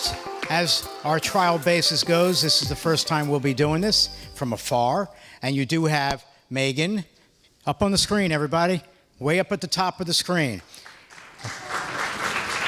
just as our trial basis goes, this is the first time we'll be doing this from afar. And you do have Megan up on the screen, everybody, way up at the top of the screen.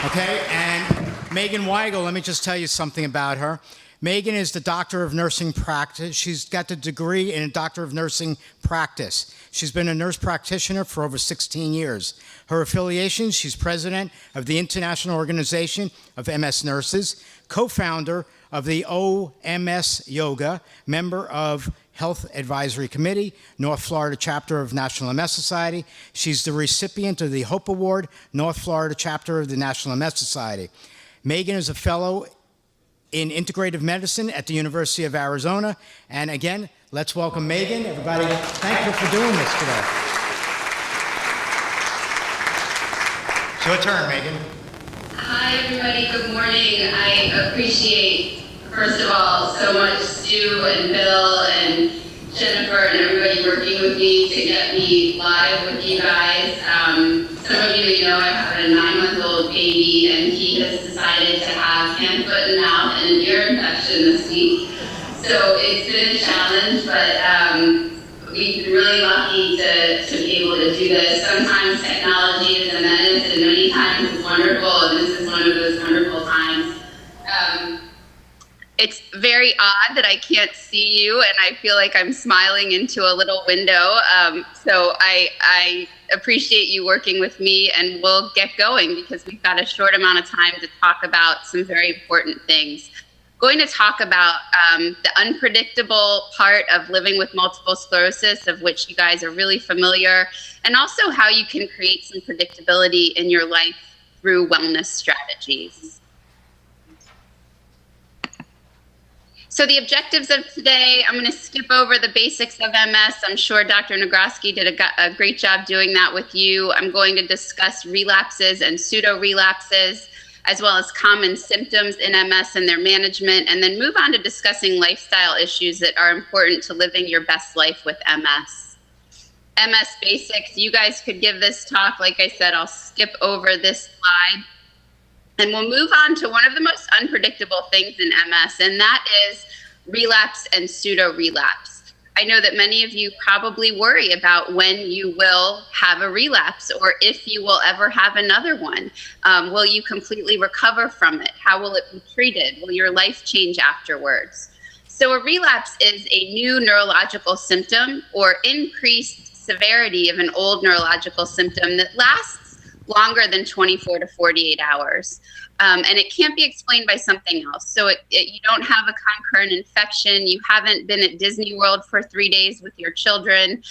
Okay, and Megan Weigel, let me just tell you something about her. Megan is the Doctor of Nursing Practice. She's got the degree in Doctor of Nursing Practice. She's been a nurse practitioner for over 16 years. Her affiliations, she's president of the International Organization of MS Nurses, co-founder of the OMS Yoga, member of Health Advisory Committee, North Florida chapter of National MS Society. She's the recipient of the Hope Award, North Florida chapter of the National MS Society. Megan is a fellow in integrative medicine at the University of Arizona. And again, let's welcome Megan. Everybody, thank you for doing this today. It's your turn, Megan. Hi, everybody. Good morning. I appreciate, first of all, so much Stu and Bill and Jennifer and everybody working with me to get me live with you guys. Some of you may know I have a 9-month-old baby, and he has decided to have hand, foot, and mouth and an ear infection this week. So it's been a challenge, but we've been really lucky to be able to do this. Sometimes technology is a menace, and many times it's wonderful, and this is one of those wonderful times. It's very odd that I can't see you, and I feel like I'm smiling into a little window. So I appreciate you working with me, and we'll get going because we've got a short amount of time to talk about some very important things. Going to talk about the unpredictable part of living with multiple sclerosis, of which you guys are really familiar, and also how you can create some predictability in your life through wellness strategies. So the objectives of today, I'm going to skip over the basics of MS. I'm sure Dr. Nagrosky did a great job doing that with you. I'm going to discuss relapses and pseudo-relapses, as well as common symptoms in MS and their management, and then move on to discussing lifestyle issues that are important to living your best life with MS. MS basics, you guys could give this talk. Like I said, I'll skip over this slide. And we'll move on to one of the most unpredictable things in MS, and that is relapse and pseudo-relapse. I know that many of you probably worry about when you will have a relapse or if you will ever have another one. Will you completely recover from it? How will it be treated? Will your life change afterwards? So a relapse is a new neurological symptom or increased severity of an old neurological symptom that lasts longer than 24 to 48 hours. And it can't be explained by something else. So you don't have a concurrent infection. You haven't been at Disney World for 3 days with your children.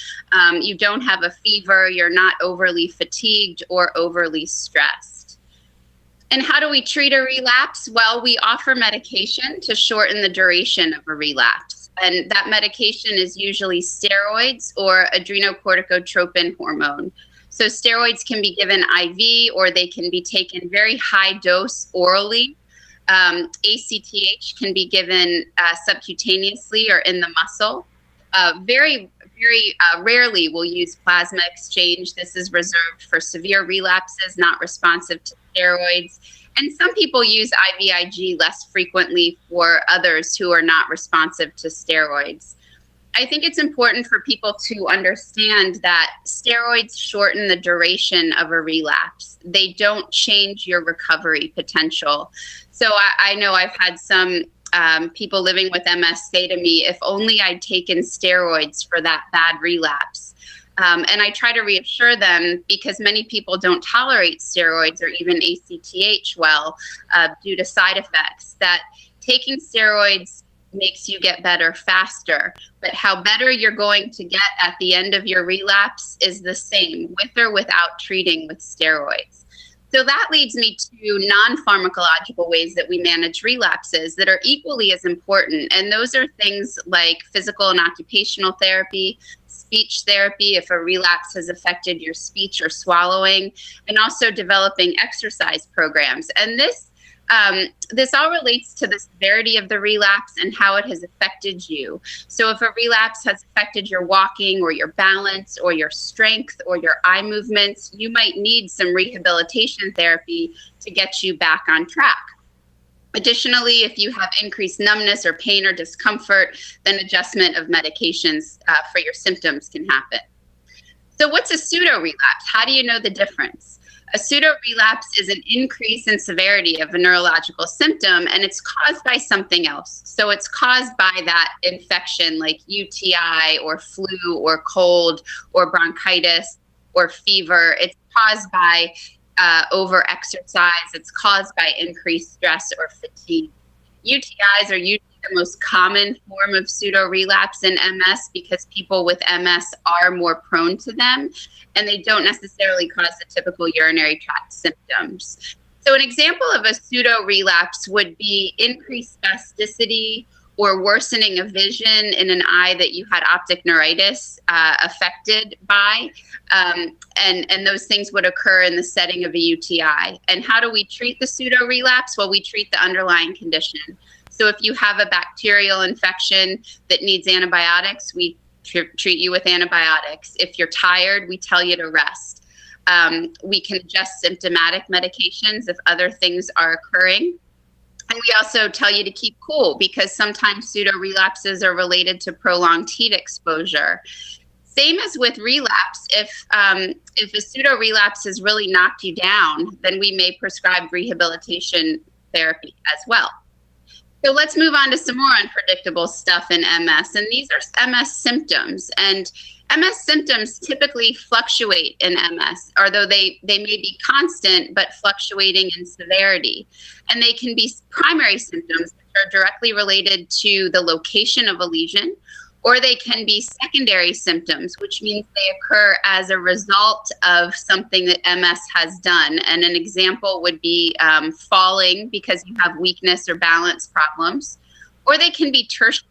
You don't have a fever. You're not overly fatigued or overly stressed. And how do we treat a relapse? Well, we offer medication to shorten the duration of a relapse. And that medication is usually steroids or adrenocorticotropin hormone. So steroids can be given IV or they can be taken very high dose orally. ACTH can be given subcutaneously or in the muscle. Very rarely we'll use plasma exchange. This is reserved for severe relapses, not responsive to steroids. And some people use IVIG less frequently for others who are not responsive to steroids. I think it's important for people to understand that steroids shorten the duration of a relapse. They don't change your recovery potential. So I know I've had some people living with MS say to me, if only I'd taken steroids for that bad relapse. And I try to reassure them, because many people don't tolerate steroids or even ACTH well due to side effects, that taking steroids makes you get better faster, but how better you're going to get at the end of your relapse is the same, with or without treating with steroids. So that leads me to non-pharmacological ways that we manage relapses that are equally as important, and those are things like physical and occupational therapy, speech therapy if a relapse has affected your speech or swallowing, and also developing exercise programs. And this all relates to the severity of the relapse and how it has affected you. So if a relapse has affected your walking or your balance or your strength or your eye movements, you might need some rehabilitation therapy to get you back on track. Additionally, if you have increased numbness or pain or discomfort, then adjustment of medications for your symptoms can happen. So what's a pseudo-relapse? How do you know the difference? A pseudo-relapse is an increase in severity of a neurological symptom, and it's caused by something else. So it's caused by that infection like UTI or flu or cold or bronchitis or fever. It's caused by over-exercise. It's caused by increased stress or fatigue. UTIs are usually the most common form of pseudo-relapse in MS because people with MS are more prone to them, and they don't necessarily cause the typical urinary tract symptoms. So an example of a pseudo-relapse would be increased spasticity or worsening of vision in an eye that you had optic neuritis affected by. And those things would occur in the setting of a UTI. And how do we treat the pseudo-relapse? Well, we treat the underlying condition. So if you have a bacterial infection that needs antibiotics, we treat you with antibiotics. If you're tired, we tell you to rest. We can adjust symptomatic medications if other things are occurring. And we also tell you to keep cool because sometimes pseudo-relapses are related to prolonged heat exposure. Same as with relapse, if a pseudo-relapse has really knocked you down, then we may prescribe rehabilitation therapy as well. So let's move on to some more unpredictable stuff in MS, and these are MS symptoms. And MS symptoms typically fluctuate in MS, although they may be constant but fluctuating in severity. And they can be primary symptoms that are directly related to the location of a lesion, or they can be secondary symptoms, which means they occur as a result of something that MS has done. And an example would be falling because you have weakness or balance problems, or they can be tertiary.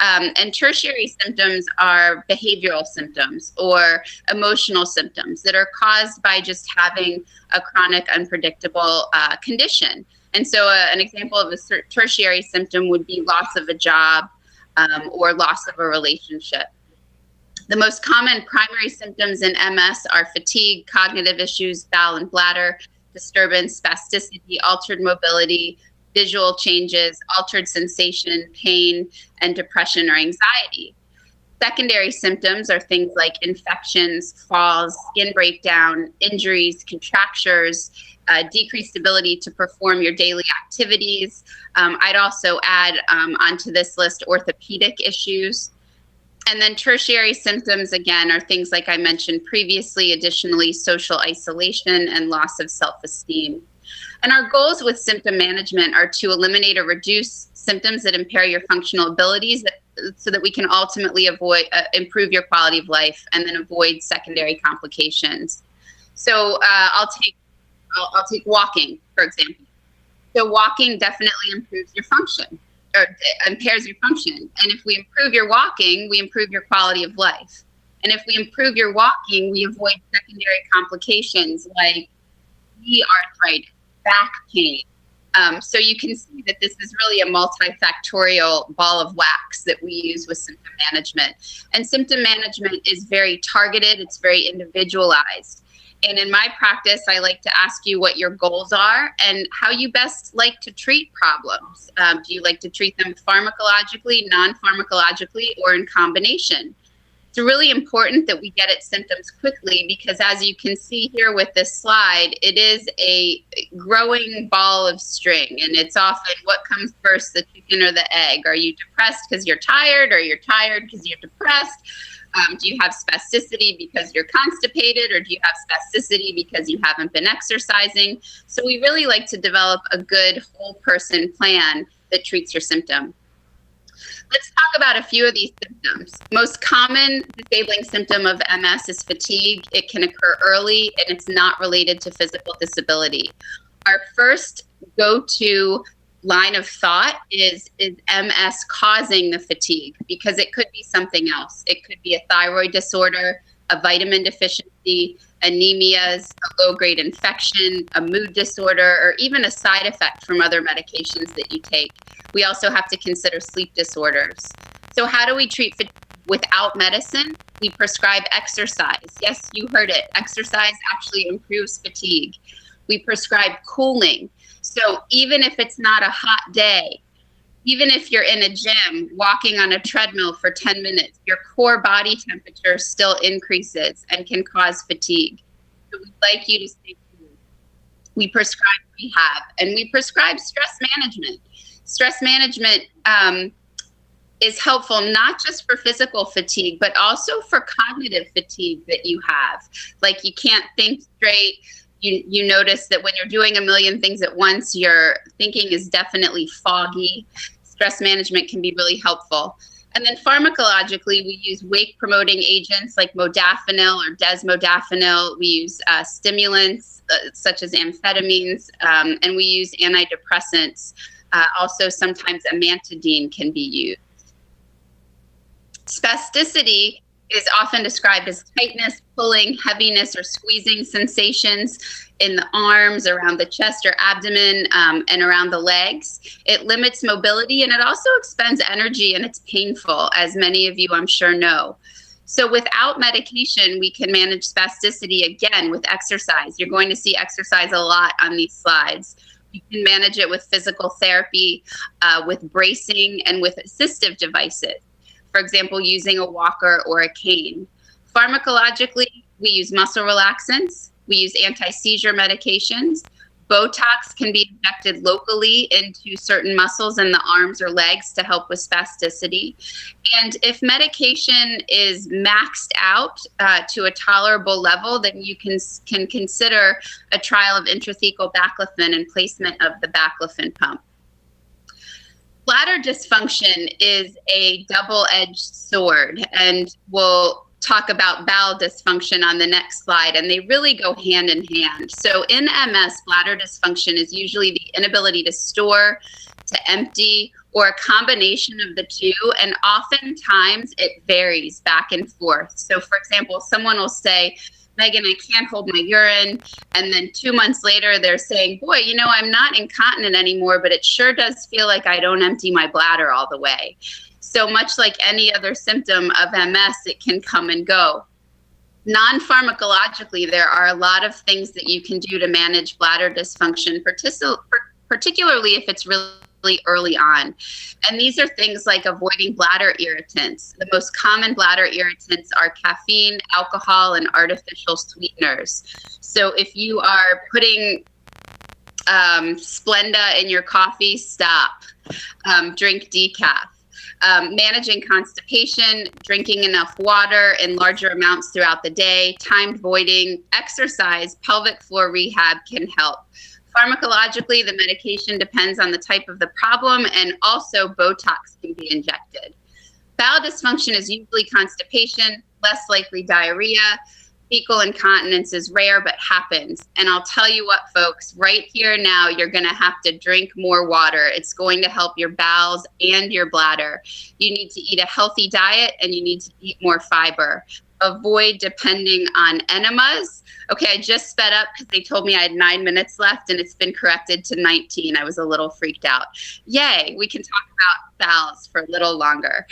And tertiary symptoms are behavioral symptoms or emotional symptoms that are caused by just having a chronic, unpredictable condition. And so an example of a tertiary symptom would be loss of a job, or loss of a relationship. The most common primary symptoms in MS are fatigue, cognitive issues, bowel and bladder disturbance, spasticity, altered mobility, visual changes, altered sensation, pain, and depression or anxiety. Secondary symptoms are things like infections, falls, skin breakdown, injuries, contractures, decreased ability to perform your daily activities. I'd also add onto this list orthopedic issues. And then tertiary symptoms, again, are things like I mentioned previously, additionally, social isolation and loss of self-esteem. And our goals with symptom management are to eliminate or reduce symptoms that impair your functional abilities so that we can ultimately improve your quality of life and then avoid secondary complications. So I'll take walking, for example. So walking definitely improves your function or impairs your function. And if we improve your walking, we improve your quality of life. And if we improve your walking, we avoid secondary complications like knee arthritis, back pain. So you can see that this is really a multifactorial ball of wax that we use with symptom management. And symptom management is very targeted. It's very individualized. And in my practice, I like to ask you what your goals are and how you best like to treat problems. Do you like to treat them pharmacologically, non-pharmacologically, or in combination? It's really important that we get at symptoms quickly because as you can see here with this slide, it is a growing ball of string. And it's often what comes first, the chicken or the egg? Are you depressed because you're tired, or you're tired because you're depressed? Do you have spasticity because you're constipated, or do you have spasticity because you haven't been exercising? So we really like to develop a good whole person plan that treats your symptom. Let's talk about a few of these symptoms. Most common disabling symptom of MS is fatigue. It can occur early and it's not related to physical disability. Our first go-to line of thought is MS causing the fatigue? Because it could be something else. It could be a thyroid disorder, a vitamin deficiency, anemias, a low-grade infection, a mood disorder, or even a side effect from other medications that you take. We also have to consider sleep disorders. So how do we treat fatigue without medicine? We prescribe exercise. Yes, you heard it. Exercise actually improves fatigue. We prescribe cooling. So even if it's not a hot day, even if you're in a gym walking on a treadmill for 10 minutes, your core body temperature still increases and can cause fatigue. So we'd like you to stay cool. We prescribe rehab, and we prescribe stress management. Stress management is helpful not just for physical fatigue, but also for cognitive fatigue that you have. Like you can't think straight. You notice that when you're doing a million things at once, your thinking is definitely foggy. Stress management can be really helpful. And then pharmacologically, we use wake-promoting agents like modafinil or desmodafinil. We use stimulants such as amphetamines, and we use antidepressants. Also, sometimes amantadine can be used. Spasticity is often described as tightness, pulling, heaviness, or squeezing sensations in the arms, around the chest or abdomen, and around the legs. It limits mobility, and it also expends energy, and it's painful, as many of you I'm sure know. So without medication, we can manage spasticity again with exercise. You're going to see exercise a lot on these slides. You can manage it with physical therapy, with bracing, and with assistive devices. For example, using a walker or a cane. Pharmacologically, we use muscle relaxants. We use anti-seizure medications. Botox can be injected locally into certain muscles in the arms or legs to help with spasticity. And if medication is maxed out to a tolerable level, then you can consider a trial of intrathecal baclofen and placement of the baclofen pump. Bladder dysfunction is a double-edged sword, and we'll talk about bowel dysfunction on the next slide, and they really go hand in hand. So in MS, bladder dysfunction is usually the inability to store, to empty, or a combination of the two, and oftentimes it varies back and forth. So for example, someone will say, Megan, I can't hold my urine. And then 2 months later, they're saying, boy, you know, I'm not incontinent anymore, but it sure does feel like I don't empty my bladder all the way. So much like any other symptom of MS, it can come and go. Non-pharmacologically, there are a lot of things that you can do to manage bladder dysfunction, particularly if it's really early on. And these are things like avoiding bladder irritants. The most common bladder irritants are caffeine, alcohol, and artificial sweeteners. So if you are putting Splenda in your coffee, stop. Drink decaf. Managing constipation, drinking enough water in larger amounts throughout the day, timed voiding, exercise, pelvic floor rehab can help. Pharmacologically, the medication depends on the type of the problem, and also Botox can be injected. Bowel dysfunction is usually constipation, less likely diarrhea. Fecal incontinence is rare, but happens. And I'll tell you what, folks, right here now, you're going to have to drink more water. It's going to help your bowels and your bladder. You need to eat a healthy diet, and you need to eat more fiber. Avoid depending on enemas. Okay, I just sped up because they told me I had 9 minutes left, and it's been corrected to 19. I was a little freaked out. Yay, we can talk about bowels for a little longer.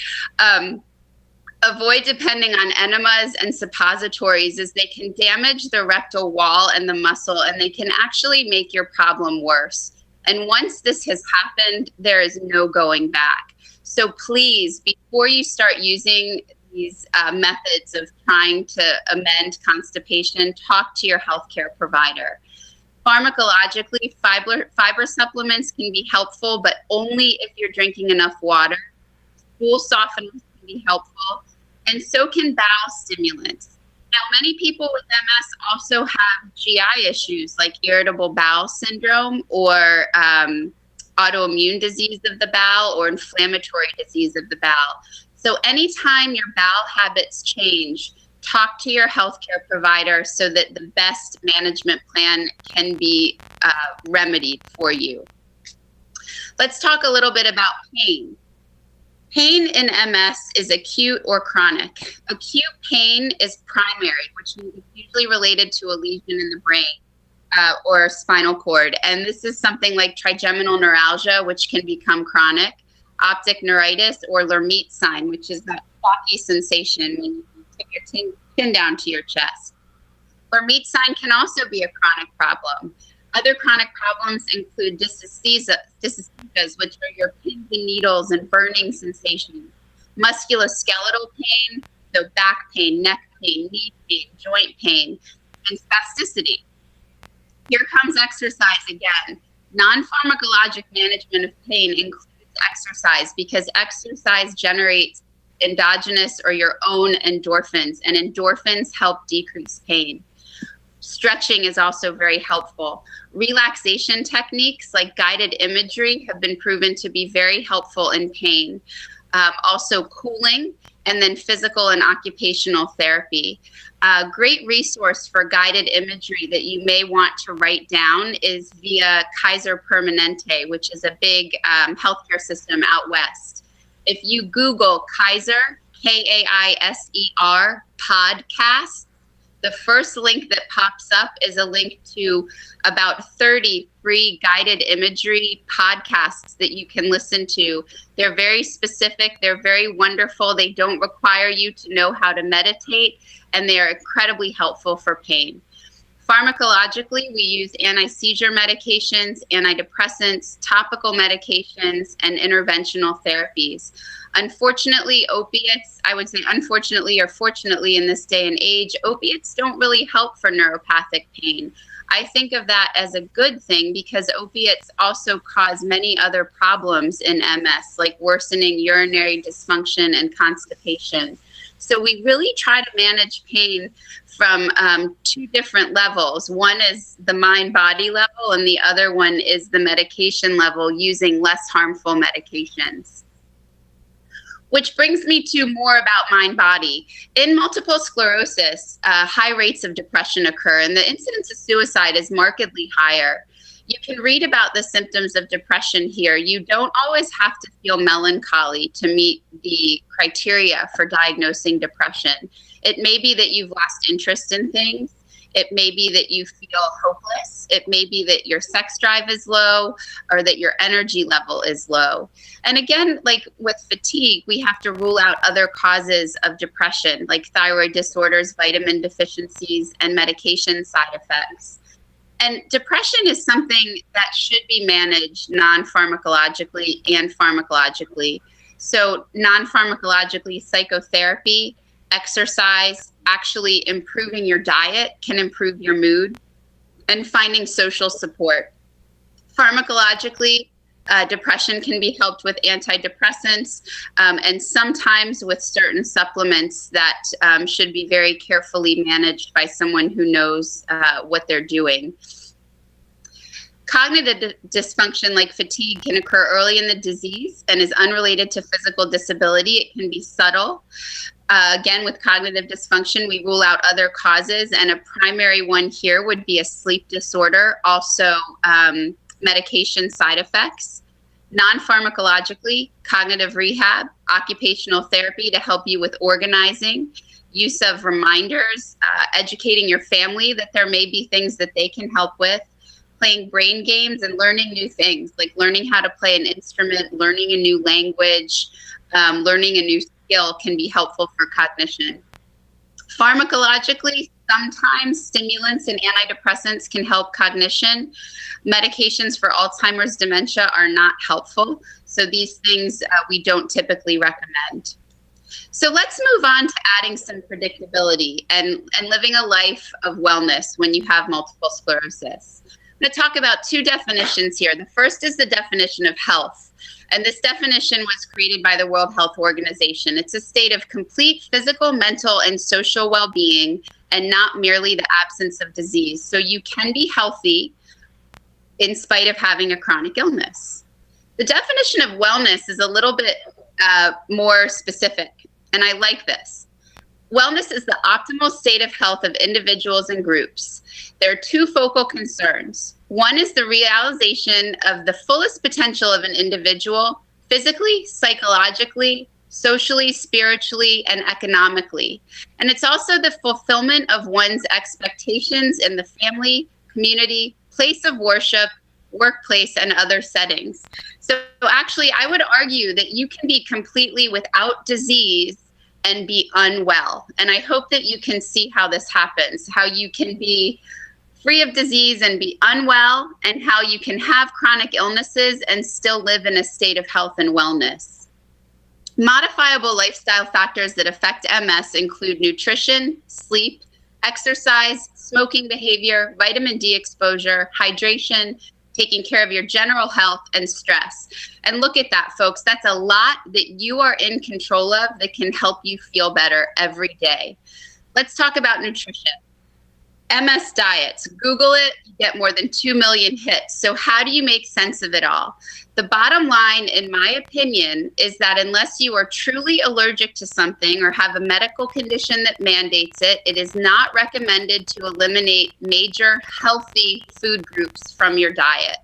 Avoid depending on enemas and suppositories, as they can damage the rectal wall and the muscle, and they can actually make your problem worse. And once this has happened, there is no going back. So please, before you start using these methods of trying to amend constipation, talk to your healthcare provider. Pharmacologically, fiber supplements can be helpful, but only if you're drinking enough water. Stool softeners can be helpful, and so can bowel stimulants. Now, many people with MS also have GI issues like irritable bowel syndrome or autoimmune disease of the bowel or inflammatory disease of the bowel. So anytime your bowel habits change, talk to your healthcare provider so that the best management plan can be remedied for you. Let's talk a little bit about pain. Pain in MS is acute or chronic. Acute pain is primary, which is usually related to a lesion in the brain or spinal cord. And this is something like trigeminal neuralgia, which can become chronic, optic neuritis, or Lermite sign, which is that clocky sensation when you take your chin down to your chest. Lermite sign can also be a chronic problem. Other chronic problems include dysesthesias, which are your pins and needles and burning sensations, musculoskeletal pain, so back pain, neck pain, knee pain, joint pain, and spasticity. Here comes exercise again. Non-pharmacologic management of pain includes exercise because exercise generates endogenous or your own endorphins, and endorphins help decrease pain. Stretching is also very helpful. Relaxation techniques like guided imagery have been proven to be very helpful in pain. Also cooling, and then physical and occupational therapy. A great resource for guided imagery that you may want to write down is via Kaiser Permanente, which is a big healthcare system out west. If you Google Kaiser, Kaiser podcast, the first link that pops up is a link to about 30 free guided imagery podcasts that you can listen to. They're very specific. They're very wonderful. They don't require you to know how to meditate, and they are incredibly helpful for pain. Pharmacologically, we use anti-seizure medications, antidepressants, topical medications, and interventional therapies. Unfortunately, opiates, I would say unfortunately or fortunately in this day and age, opiates don't really help for neuropathic pain. I think of that as a good thing because opiates also cause many other problems in MS, like worsening urinary dysfunction and constipation. So we really try to manage pain from two different levels. One is the mind-body level, and the other one is the medication level using less harmful medications. Which brings me to more about mind-body. In multiple sclerosis, high rates of depression occur, and the incidence of suicide is markedly higher. You can read about the symptoms of depression here. You don't always have to feel melancholy to meet the criteria for diagnosing depression. It may be that you've lost interest in things. It may be that you feel hopeless. It may be that your sex drive is low or that your energy level is low. And again, like with fatigue, we have to rule out other causes of depression, like thyroid disorders, vitamin deficiencies, and medication side effects. And depression is something that should be managed non-pharmacologically and pharmacologically. So non-pharmacologically, psychotherapy, exercise, actually improving your diet can improve your mood, and finding social support. Pharmacologically, depression can be helped with antidepressants and sometimes with certain supplements that should be very carefully managed by someone who knows what they're doing. Cognitive dysfunction like fatigue can occur early in the disease and is unrelated to physical disability. It can be subtle. Again, with cognitive dysfunction, we rule out other causes, and a primary one here would be a sleep disorder, also medication side effects. Non-pharmacologically, cognitive rehab, occupational therapy to help you with organizing, use of reminders, educating your family that there may be things that they can help with, playing brain games and learning new things, like learning how to play an instrument, learning a new language, learning a new skill can be helpful for cognition. Pharmacologically, sometimes stimulants and antidepressants can help cognition. Medications for Alzheimer's dementia are not helpful, so these things we don't typically recommend. So let's move on to adding some predictability and living a life of wellness when you have multiple sclerosis. I'm going to talk about two definitions here. The first is the definition of health. And this definition was created by the World Health Organization. It's a state of complete physical, mental, and social well-being, and not merely the absence of disease. So you can be healthy in spite of having a chronic illness. The definition of wellness is a little bit more specific, and I like this. Wellness is the optimal state of health of individuals and groups. There are two focal concerns. One is the realization of the fullest potential of an individual, physically, psychologically, socially, spiritually, and economically. And it's also the fulfillment of one's expectations in the family, community, place of worship, workplace, and other settings. So actually, I would argue that you can be completely without disease and be unwell. And I hope that you can see how this happens, how you can be free of disease and be unwell, and how you can have chronic illnesses and still live in a state of health and wellness. Modifiable lifestyle factors that affect MS include nutrition, sleep, exercise, smoking behavior, vitamin D exposure, hydration, taking care of your general health, and stress. And look at that, folks. That's a lot that you are in control of that can help you feel better every day. Let's talk about nutrition. MS diets. Google it, you get more than 2 million hits. So how do you make sense of it all? The bottom line, in my opinion, is that unless you are truly allergic to something or have a medical condition that mandates it, it is not recommended to eliminate major healthy food groups from your diet.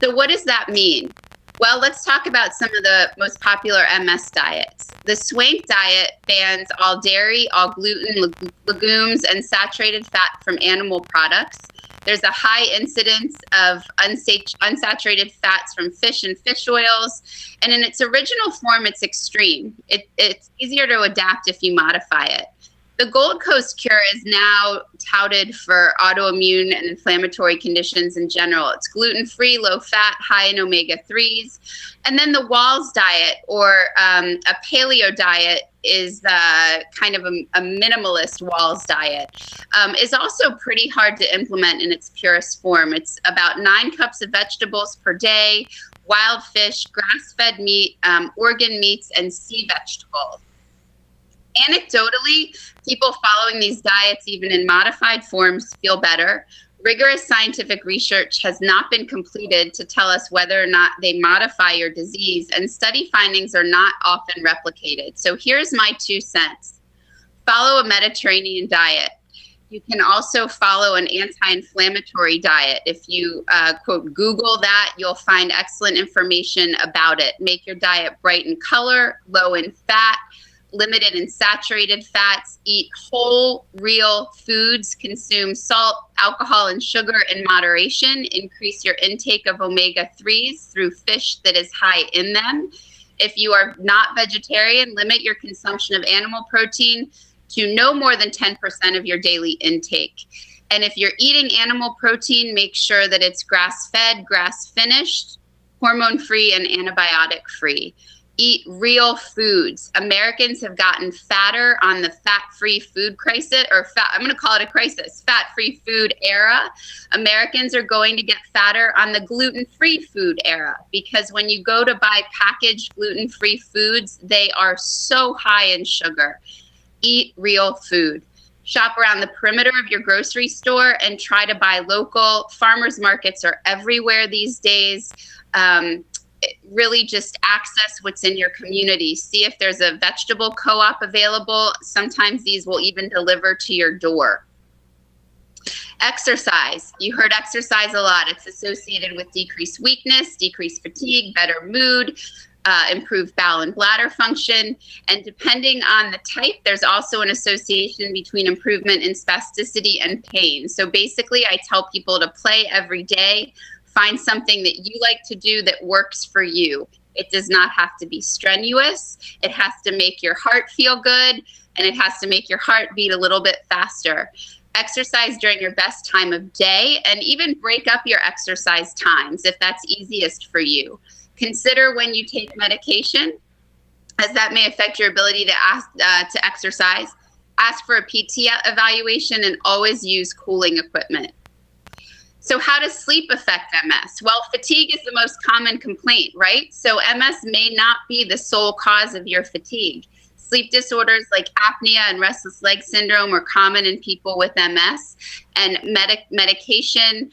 So what does that mean? Well, let's talk about some of the most popular MS diets. The Swank diet bans all dairy, all gluten, legumes, and saturated fat from animal products. There's a high incidence of unsaturated fats from fish and fish oils. And in its original form, it's extreme. It's easier to adapt if you modify it. The Gold Coast cure is now touted for autoimmune and inflammatory conditions in general. It's gluten-free, low-fat, high in omega-3s. And then the Walls diet, or a paleo diet, is kind of a minimalist Walls diet, is also pretty hard to implement in its purest form. It's about 9 cups of vegetables per day, wild fish, grass-fed meat, organ meats, and sea vegetables. Anecdotally, people following these diets, even in modified forms, feel better. Rigorous scientific research has not been completed to tell us whether or not they modify your disease, and study findings are not often replicated. So here's my 2 cents. Follow a Mediterranean diet. You can also follow an anti-inflammatory diet. If you, quote, Google that, you'll find excellent information about it. Make your diet bright in color, low in fat, limited in saturated fats, eat whole, real foods, consume salt, alcohol, and sugar in moderation, increase your intake of omega-3s through fish that is high in them. If you are not vegetarian, limit your consumption of animal protein to no more than 10% of your daily intake. And if you're eating animal protein, make sure that it's grass-fed, grass-finished, hormone-free, and antibiotic-free. Eat real foods. Americans have gotten fatter on the fat-free food crisis, or I'm going to call it a crisis, fat-free food era. Americans are going to get fatter on the gluten-free food era, because when you go to buy packaged gluten-free foods, they are so high in sugar. Eat real food. Shop around the perimeter of your grocery store and try to buy local. Farmers markets are everywhere these days. Really just access what's in your community. See if there's a vegetable co-op available. Sometimes these will even deliver to your door. Exercise. You heard exercise a lot. It's associated with decreased weakness, decreased fatigue, better mood, improved bowel and bladder function. And depending on the type, there's also an association between improvement in spasticity and pain. So basically, I tell people to play every day. Find something that you like to do that works for you. It does not have to be strenuous. It has to make your heart feel good, and it has to make your heart beat a little bit faster. Exercise during your best time of day, and even break up your exercise times if that's easiest for you. Consider when you take medication, as that may affect your ability to exercise. Ask for a PT evaluation, and always use cooling equipment. So how does sleep affect MS? Well, fatigue is the most common complaint, right? So MS may not be the sole cause of your fatigue. Sleep disorders like apnea and restless leg syndrome are common in people with MS, and medication,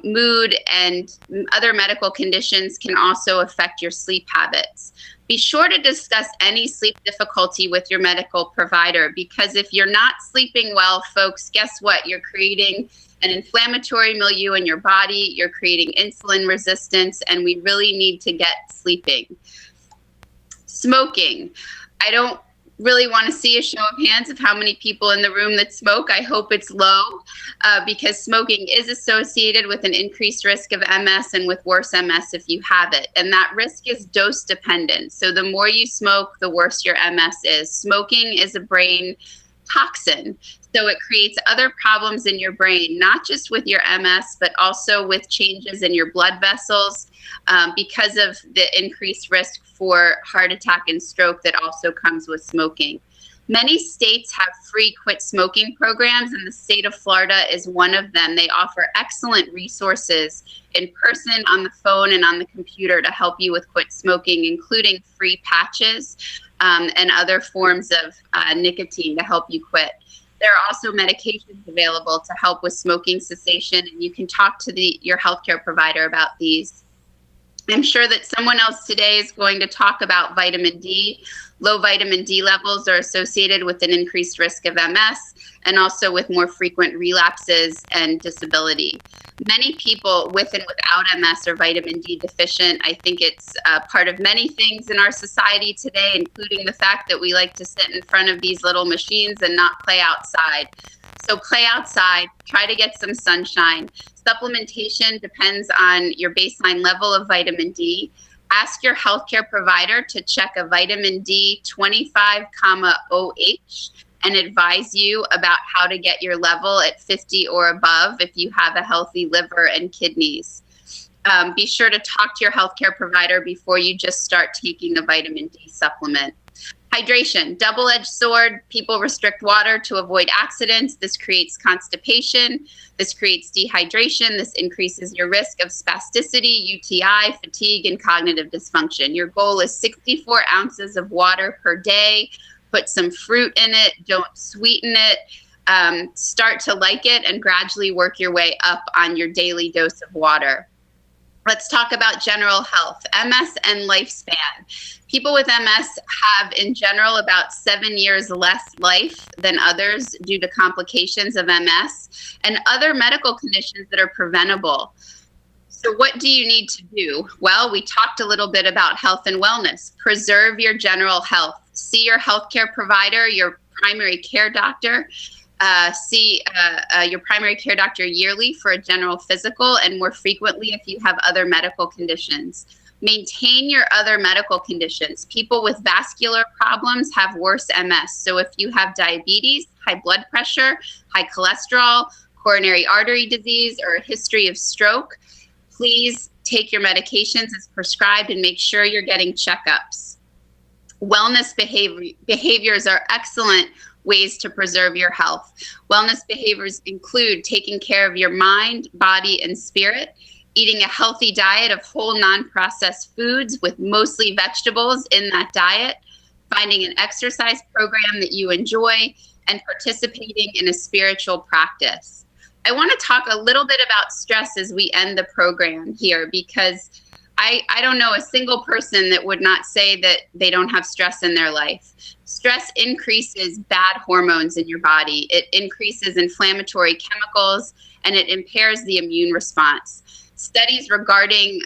mood, and other medical conditions can also affect your sleep habits. Be sure to discuss any sleep difficulty with your medical provider, because if you're not sleeping well, folks, guess what? You're creating an inflammatory milieu in your body, you're creating insulin resistance, and we really need to get sleeping. Smoking. I don't really want to see a show of hands of how many people in the room that smoke. I hope it's low, because smoking is associated with an increased risk of MS and with worse MS if you have it. And that risk is dose dependent. So the more you smoke, the worse your MS is. Smoking is a brain toxin. So it creates other problems in your brain, not just with your MS, but also with changes in your blood vessels because of the increased risk for heart attack and stroke that also comes with smoking. Many states have free quit smoking programs, and the state of Florida is one of them. They offer excellent resources in person, on the phone, and on the computer to help you with quit smoking, including free patches and other forms of nicotine to help you quit. There are also medications available to help with smoking cessation, and you can talk to your healthcare provider about these. I'm sure that someone else today is going to talk about vitamin D. Low vitamin D levels are associated with an increased risk of MS and also with more frequent relapses and disability. Many people with and without MS are vitamin D deficient. I think it's part of many things in our society today, including the fact that we like to sit in front of these little machines and not play outside. So play outside, try to get some sunshine. Supplementation depends on your baseline level of vitamin D. Ask your healthcare provider to check a vitamin D 25,0H and advise you about how to get your level at 50 or above if you have a healthy liver and kidneys. Be sure to talk to your healthcare provider before you just start taking a vitamin D supplement. Hydration, double-edged sword. People restrict water to avoid accidents. This creates constipation. This creates dehydration. This increases your risk of spasticity, UTI, fatigue, and cognitive dysfunction. Your goal is 64 ounces of water per day. Put some fruit in it. Don't sweeten it. Start to like it and gradually work your way up on your daily dose of water. Let's talk about general health, MS and lifespan. People with MS have, in general, about 7 years less life than others due to complications of MS and other medical conditions that are preventable. So what do you need to do? Well, we talked a little bit about health and wellness. Preserve your general health. See your healthcare provider, your primary care doctor. See your primary care doctor yearly for a general physical, and more frequently if you have other medical conditions. Maintain your other medical conditions. People with vascular problems have worse MS. So if you have diabetes, high blood pressure, high cholesterol, coronary artery disease, or a history of stroke, please take your medications as prescribed and make sure you're getting checkups. Wellness behaviors are excellent ways to preserve your health. Wellness behaviors include taking care of your mind, body, and spirit, eating a healthy diet of whole non-processed foods with mostly vegetables in that diet, finding an exercise program that you enjoy, and participating in a spiritual practice. I want to talk a little bit about stress as we end the program here, because I don't know a single person that would not say that they don't have stress in their life. Stress increases bad hormones in your body. It increases inflammatory chemicals, and it impairs the immune response. Studies regarding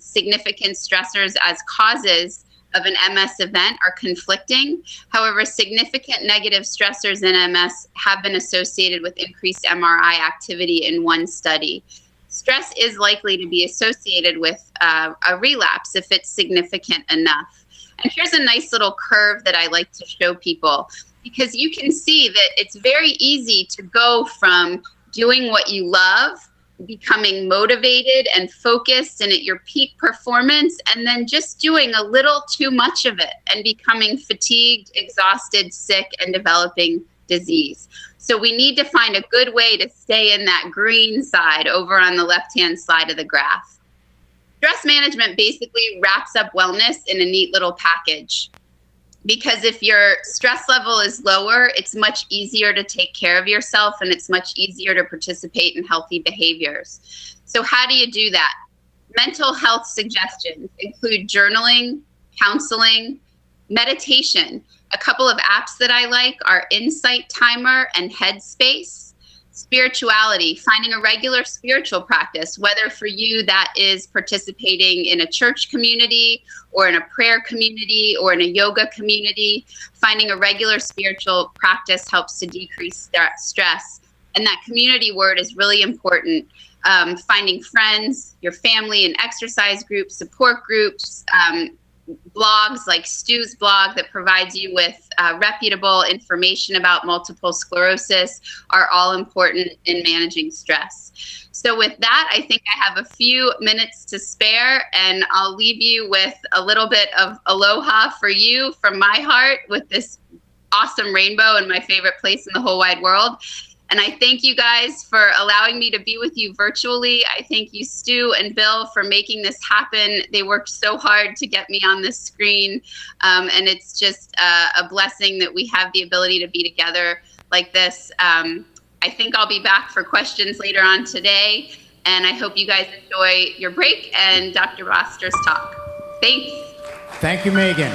significant stressors as causes of an MS event are conflicting. However, significant negative stressors in MS have been associated with increased MRI activity in one study. Stress is likely to be associated with a relapse if it's significant enough. And here's a nice little curve that I like to show people, because you can see that it's very easy to go from doing what you love, becoming motivated and focused and at your peak performance, and then just doing a little too much of it and becoming fatigued, exhausted, sick, and developing disease. So we need to find a good way to stay in that green side over on the left-hand side of the graph. Stress management basically wraps up wellness in a neat little package, because if your stress level is lower, it's much easier to take care of yourself, and it's much easier to participate in healthy behaviors. So how do you do that? Mental health suggestions include journaling, counseling, meditation. A couple of apps that I like are Insight Timer and Headspace. Spirituality, finding a regular spiritual practice, whether for you that is participating in a church community or in a prayer community or in a yoga community. Finding a regular spiritual practice helps to decrease stress. And that community word is really important. Finding friends, your family, and exercise groups, support groups, blogs like Stu's blog that provides you with reputable information about multiple sclerosis are all important in managing stress. So with that, I think I have a few minutes to spare, and I'll leave you with a little bit of aloha for you from my heart with this awesome rainbow in my favorite place in the whole wide world. And I thank you guys for allowing me to be with you virtually. I thank you, Stu and Bill, for making this happen. They worked so hard to get me on this screen. And it's just a blessing that we have the ability to be together like this. I think I'll be back for questions later on today. And I hope you guys enjoy your break and Dr. Boster's talk. Thanks. Thank you, Megan.